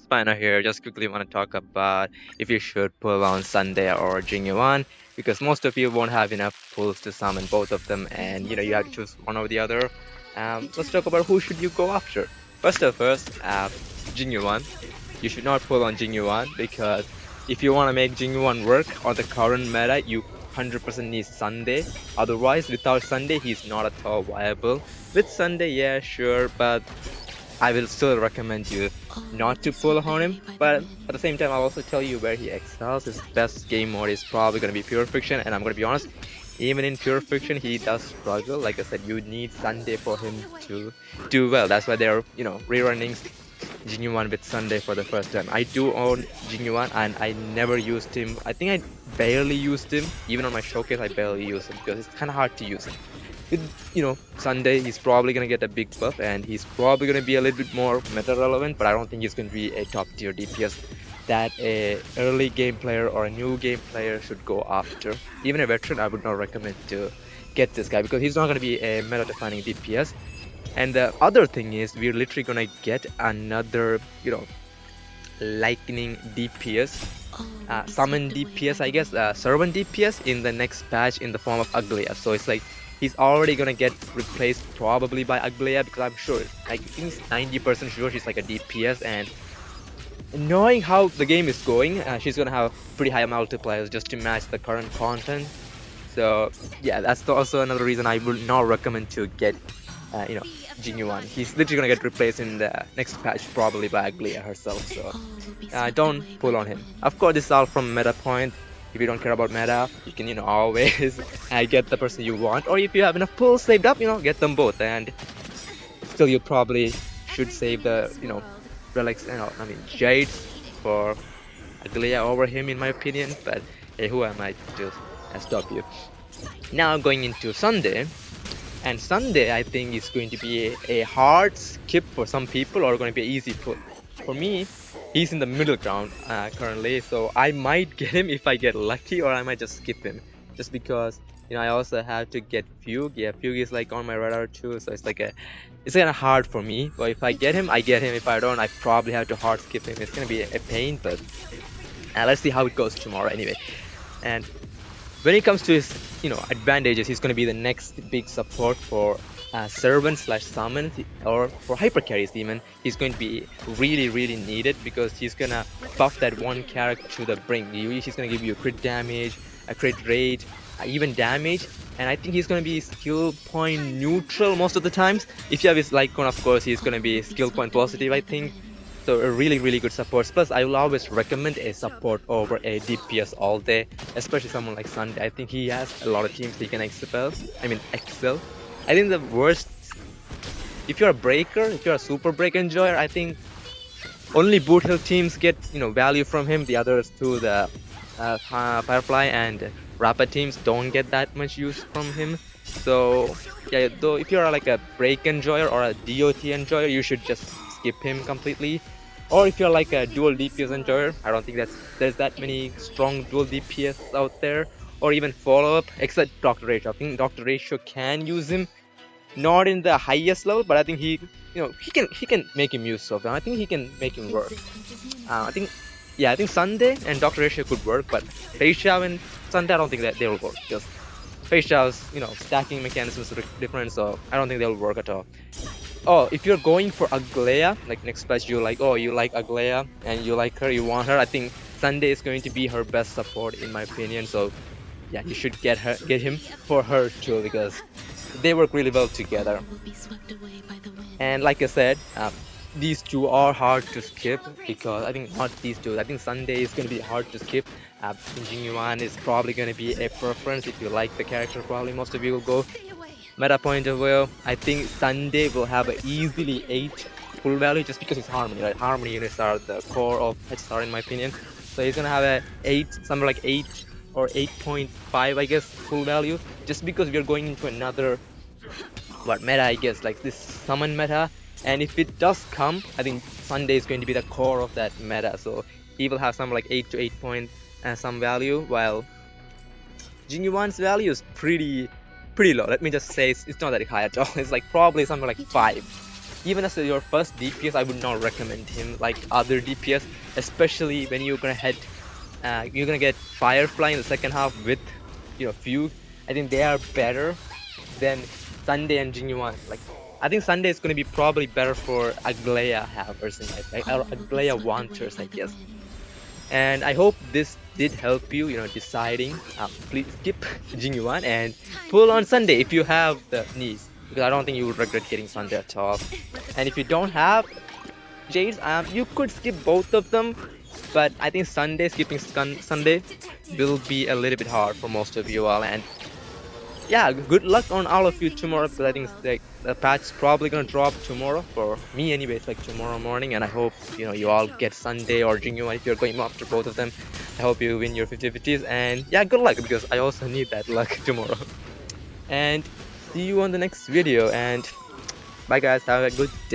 Spino here. Just quickly want to talk about if you should pull on Sunday or Jingyuan because most of you won't have enough pulls to summon both of them, and you have to choose one or the other. Let's talk about who should you go after. First, Jingyuan. You should not pull on Jingyuan because if you want to make Jingyuan work on the current meta, you 100% need Sunday. Otherwise, without Sunday, he's not at all viable. With Sunday, yeah, sure, but I will still recommend you not to pull on him, but at the same time, I'll also tell you where he excels. His best game mode is probably going to be Pure Fiction, and I'm going to be honest, even in Pure Fiction, he does struggle. Like I said, you need Sunday for him to do well. That's why they're, rerunning Jingyuan with Sunday for the first time. I do own Jingyuan, and I never used him. I think I barely used him. Even on my showcase, I barely used him because it's kind of hard to use him with Sunday. He's probably gonna get a big buff and he's probably gonna be a little bit more meta relevant, but I don't think he's gonna be a top tier DPS that a early game player or a new game player should go after. Even a veteran, I would not recommend to get this guy because he's not gonna be a meta defining DPS. And the other thing is we're literally gonna get another lightning DPS, summon DPS, I guess, servant DPS in the next patch in the form of Uglia. So it's like he's already gonna get replaced probably by Uglia because I'm sure, like, I think 90% sure she's like a DPS, and knowing how the game is going, she's gonna have pretty high multipliers just to match the current content. So yeah, that's also another reason I would not recommend to get, Jingyuan. He's literally gonna get replaced in the next patch probably by Aglia herself. So don't pull on him. Of course, this is all from meta point. If you don't care about meta, you can always get the person you want. Or if you have enough pulls saved up, get them both. And still, you probably should save the relics. Jades for Aglia over him, in my opinion. But hey, who am I to stop you? Now going into Sunday. And Sunday, I think, is going to be a hard skip for some people or going to be an easy pull. For me, he's in the middle ground currently, so I might get him if I get lucky, or I might just skip him. Just because, I also have to get Fugue. Yeah, Fugue is like on my radar too, so it's kind of hard for me. But if I get him, I get him. If I don't, I probably have to hard skip him. It's going to be a pain, but let's see how it goes tomorrow anyway. And when it comes to his advantages, he's going to be the next big support for servant slash summon, or for hyper carries even. He's going to be really needed because he's gonna buff that one character to the brink. He's gonna give you crit damage, a crit rate, even damage, and I think he's gonna be skill point neutral most of the times. If you have his Lycon, of course, he's gonna be skill point positive, I think. So a really good support. Plus, I will always recommend a support over a DPS all day, especially someone like Sunday. I think he has a lot of teams he can excel. I think the worst, if you're a breaker, if you're a super break enjoyer, I think only boot hill teams get value from him. The others too, the Firefly and Rapid teams don't get that much use from him. So yeah, though if you're like a break enjoyer or a DOT enjoyer, you should just skip him completely. Or if you're like a dual DPS enjoyer, I don't think there's that many strong dual DPS out there. Or even follow-up, except Dr. Ratio. I think Dr. Ratio can use him, not in the highest level, but I think he can make him use of him. I think he can make him work. I think Sunday and Dr. Ratio could work, but Ratio and Sunday, I don't think that they will work because Ratio's stacking mechanisms are different, so I don't think they'll work at all. Oh, if you're going for Aglaia, like next patch, you like Aglaia and you like her, you want her, I think Sunday is going to be her best support in my opinion. So yeah, you should get him for her too because they work really well together. And like I said, these two are hard to skip because I think not these two. I think Sunday is going to be hard to skip. Jingyuan is probably going to be a preference if you like the character. Probably most of you will go meta point of view. I think Sunday will have an easily 8 full value just because it's Harmony, right? Harmony units are the core of HSR in my opinion. So he's gonna have a 8, somewhere like 8 or 8.5, I guess, full value. Just because we are going into another meta, I guess, like this summon meta. And if it does come, I think Sunday is going to be the core of that meta. So he will have somewhere like 8 to 8 point some value, while Jingyuan's value is pretty low. Let me just say it's not that high at all. It's like probably something like 5. even as your first DPS, I would not recommend him like other DPS, especially when you're gonna get Firefly in the second half with Fugue. I think they are better than Sunday and Jingyuan. Like I think Sunday is gonna be probably better for Aglaya havers in my like or Aglaya wanters, I guess. And I hope this did help you, deciding. Please skip Jingyuan and pull on Sunday if you have the needs, because I don't think you will regret getting Sunday at all. And if you don't have Jades, you could skip both of them, but I think skipping Sunday will be a little bit hard for most of you all. And yeah, good luck on all of you tomorrow, because I think like the patch is probably gonna drop tomorrow for me anyways, like tomorrow morning. And I hope you all get Sunday or Jingyuan if you're going after both of them. I hope you win your 50/50s, and yeah, good luck, because I also need that luck tomorrow. And see you on the next video, and bye guys, have a good day.